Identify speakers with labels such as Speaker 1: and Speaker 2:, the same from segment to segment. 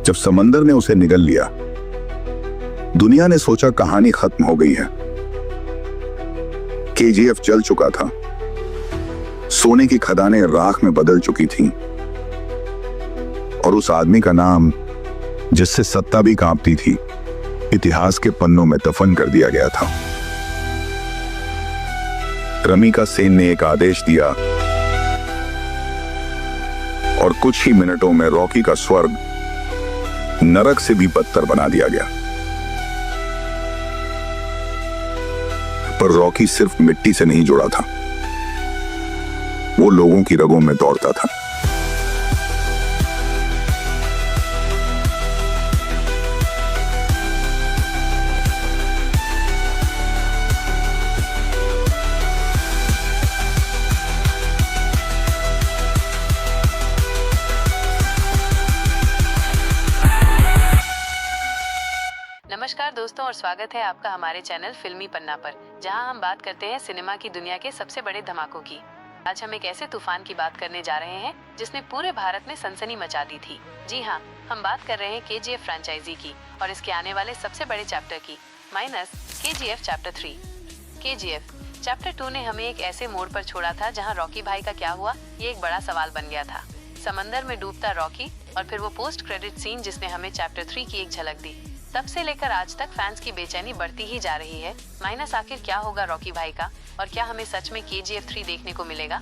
Speaker 1: जब समंदर ने उसे निगल लिया, दुनिया ने सोचा कहानी खत्म हो गई है। केजीएफ जल चुका था, सोने की खदानें राख में बदल चुकी थीं, और उस आदमी का नाम, जिससे सत्ता भी कांपती थी, इतिहास के पन्नों में दफन कर दिया गया था। रमीका सेन ने एक आदेश दिया और कुछ ही मिनटों में रॉकी का स्वर्ग नरक से भी बदतर बना दिया गया। पर रॉकी सिर्फ मिट्टी से नहीं जुड़ा था, वो लोगों की रगों में दौड़ता था।
Speaker 2: नमस्कार दोस्तों और स्वागत है आपका हमारे चैनल फिल्मी पन्ना पर, जहां हम बात करते हैं सिनेमा की दुनिया के सबसे बड़े धमाकों की। आज हम एक ऐसे तूफान की बात करने जा रहे हैं जिसने पूरे भारत में सनसनी मचा दी थी। जी हाँ, हम बात कर रहे हैं केजीएफ फ्रेंचाइजी की और इसके आने वाले सबसे बड़े चैप्टर की, minus KGF chapter 3। KGF chapter 2 ने हमें एक ऐसे मोड़ पर छोड़ा था जहाँ रॉकी भाई का क्या हुआ, ये एक बड़ा सवाल बन गया था। समंदर में डूबता रॉकी और फिर वो पोस्ट क्रेडिट सीन जिसने हमें चैप्टर 3 की एक झलक दी। तब से लेकर आज तक फैंस की बेचैनी बढ़ती ही जा रही है। माइनस आखिर क्या होगा रॉकी भाई का, और क्या हमें सच में केजीएफ 3 देखने को मिलेगा?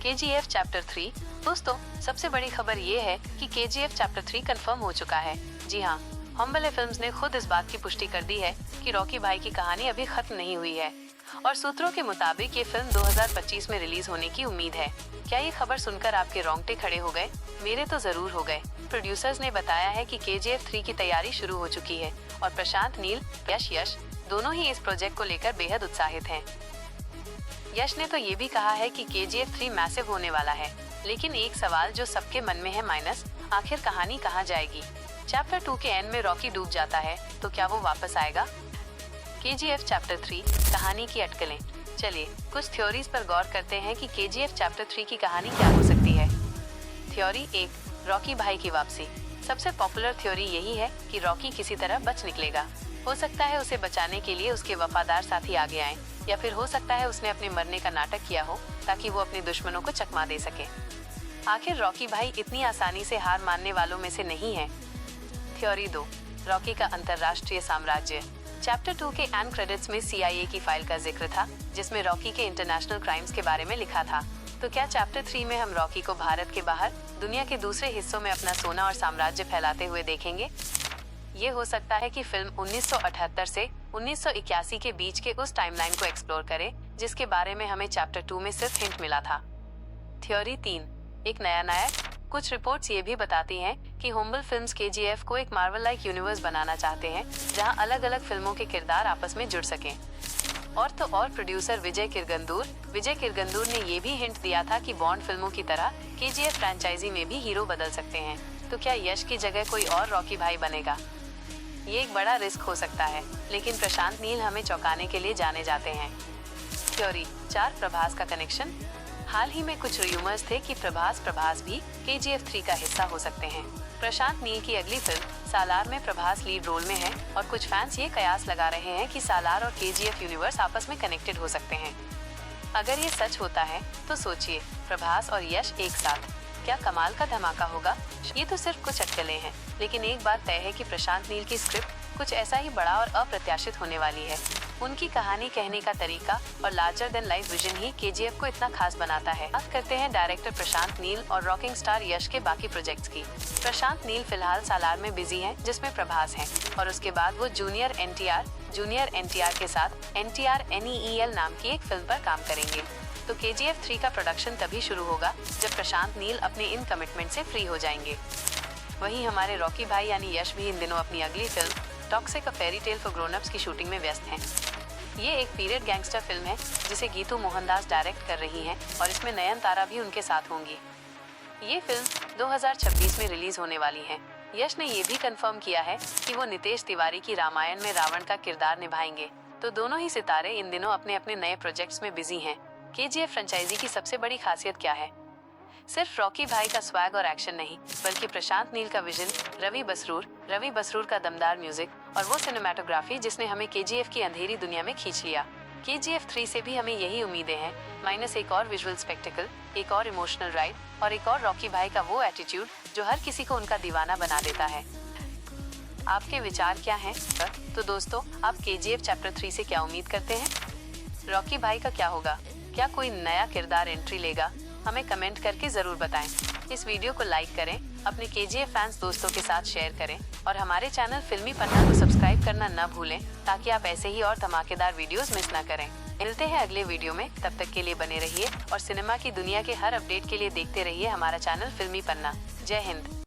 Speaker 2: केजीएफ चैप्टर 3 दोस्तों, सबसे बड़ी खबर ये है कि केजीएफ चैप्टर 3 कंफर्म हो चुका है। जी हाँ, हम्बले फिल्म्स ने खुद इस बात की पुष्टि कर दी है कि रॉकी भाई की कहानी अभी खत्म नहीं हुई है और सूत्रों के मुताबिक ये फिल्म 2025 में रिलीज होने की उम्मीद है। क्या ये खबर सुनकर आपके रोंगटे खड़े हो गए? मेरे तो जरूर हो गए। प्रोड्यूसर्स ने बताया है कि केजीएफ 3 की तैयारी शुरू हो चुकी है और प्रशांत नील, यश दोनों ही इस प्रोजेक्ट को लेकर बेहद उत्साहित हैं। यश ने तो ये भी कहा है कि केजीएफ 3 मैसिव होने वाला है, लेकिन एक सवाल जो सबके मन में है, माइनस आखिर कहानी कहाँ जाएगी? चैप्टर 2 के एंड में रॉकी डूब जाता है तो क्या वो वापस आएगा? केजीएफ चैप्टर 3 कहानी की अटकलें। चलिए कुछ थ्योरीज पर गौर करते हैं कि केजीएफ चैप्टर 3 की कहानी क्या हो सकती है। थ्योरी 1, रॉकी भाई की वापसी। सबसे पॉपुलर थ्योरी यही है कि रॉकी किसी तरह बच निकलेगा। हो सकता है उसे बचाने के लिए उसके वफादार साथी आगे आएं, या फिर हो सकता है उसने अपने मरने का नाटक किया हो ताकि वो अपने दुश्मनों को चकमा दे सके। आखिर रॉकी भाई इतनी आसानी से हार मानने वालों में से नहीं है। थ्योरी 2, रॉकी का अंतर्राष्ट्रीय साम्राज्य। चैप्टर 2 के एंड क्रेडिट्स में CIA की फाइल का जिक्र था जिसमें रॉकी के इंटरनेशनल क्राइम्स के बारे में लिखा था। तो क्या चैप्टर 3 में हम रॉकी को भारत के बाहर दुनिया के दूसरे हिस्सों में अपना सोना और साम्राज्य फैलाते हुए देखेंगे? ये हो सकता है कि फिल्म 1978 से 1981 के बीच के उस टाइमलाइन को एक्सप्लोर करे जिसके बारे में हमें चैप्टर 2 में सिर्फ हिंट मिला था। थ्योरी 3, एक नया नायक। कुछ रिपोर्ट्स ये भी बताती हैं कि होम्बल फिल्म्स केजीएफ को एक मार्वल लाइक यूनिवर्स बनाना चाहते हैं जहां अलग अलग फिल्मों के किरदार आपस में जुड़ सकें। और तो और प्रोड्यूसर विजय किरगंदूर ने ये भी हिंट दिया था कि बॉन्ड फिल्मों की तरह केजीएफ फ्रेंचाइजी में भी हीरो बदल सकते हैं। तो क्या यश की जगह कोई और रॉकी भाई बनेगा? ये एक बड़ा रिस्क हो सकता है, लेकिन प्रशांत नील हमें चौंकाने के लिए जाने जाते हैं। थ्योरी 4, प्रभास का कनेक्शन। हाल ही में कुछ रूमर्स थे कि प्रभास भी केजीएफ 3 का हिस्सा हो सकते हैं। प्रशांत नील की अगली फिल्म सालार में प्रभास लीड रोल में है और कुछ फैंस ये कयास लगा रहे हैं कि सालार और केजीएफ यूनिवर्स आपस में कनेक्टेड हो सकते हैं। अगर ये सच होता है तो सोचिए, प्रभास और यश एक साथ, क्या कमाल का धमाका होगा। ये तो सिर्फ कुछ अटकलें हैं, लेकिन एक बात तय है कि प्रशांत नील की स्क्रिप्ट कुछ ऐसा ही बड़ा और अप्रत्याशित होने वाली है। उनकी कहानी कहने का तरीका और लार्जर देन लाइफ विजन ही केजीएफ को इतना खास बनाता है। बात करते हैं डायरेक्टर प्रशांत नील और रॉकिंग स्टार यश के बाकी प्रोजेक्ट्स की। प्रशांत नील फिलहाल सालार में बिजी हैं, जिसमें प्रभास हैं, और उसके बाद वो जूनियर एनटीआर के साथ NTR NEEL नाम की एक फिल्म पर काम करेंगे। तो केजीएफ 3 का प्रोडक्शन तभी शुरू होगा जब प्रशांत नील अपने इन कमिटमेंट से फ्री हो जाएंगे। वहीं हमारे रॉकी भाई यानी यश भी इन दिनों अपनी अगली film toxic a fairy tale for grown ups की शूटिंग में व्यस्त हैं। ये एक पीरियड गैंगस्टर फिल्म है जिसे गीतू मोहनदास डायरेक्ट कर रही हैं और इसमें नयनतारा भी उनके साथ होंगी। ये फिल्म 2026 में रिलीज होने वाली है। यश ने ये भी कंफर्म किया है कि वो नितेश तिवारी की रामायण में रावण का किरदार निभाएंगे। तो दोनों ही सितारे इन दिनों अपने अपने नए प्रोजेक्ट्स में बिजी हैं। केजीएफ फ्रेंचाइजी की सबसे बड़ी खासियत क्या है? सिर्फ रॉकी भाई का स्वैग और एक्शन नहीं, बल्कि प्रशांत नील का विजन, रवि बसरूर का दमदार म्यूजिक और वो सिनेमेटोग्राफी जिसने हमें केजीएफ की अंधेरी दुनिया में खींच लिया। केजीएफ 3 से भी हमें यही उम्मीदें हैं, माइनस एक और विजुअल स्पेक्टिकल, एक और इमोशनल राइड और एक और रॉकी भाई का वो एटीट्यूड जो हर किसी को उनका दीवाना बना देता है। आपके विचार क्या हैं? तो दोस्तों, आप केजीएफ चैप्टर 3 से क्या उम्मीद करते हैं? रॉकी भाई का क्या होगा? क्या कोई नया किरदार एंट्री लेगा? हमें कमेंट करके जरूर बताएं। इस वीडियो को लाइक करें, अपने केजीएफ फैंस दोस्तों के साथ शेयर करें और हमारे चैनल फिल्मी पन्ना को सब्सक्राइब करना न भूलें, ताकि आप ऐसे ही और धमाकेदार वीडियोस मिस न करें। मिलते हैं अगले वीडियो में, तब तक के लिए बने रहिए और सिनेमा की दुनिया के हर अपडेट के लिए देखते रहिए हमारा चैनल फिल्मी पन्ना। जय हिंद।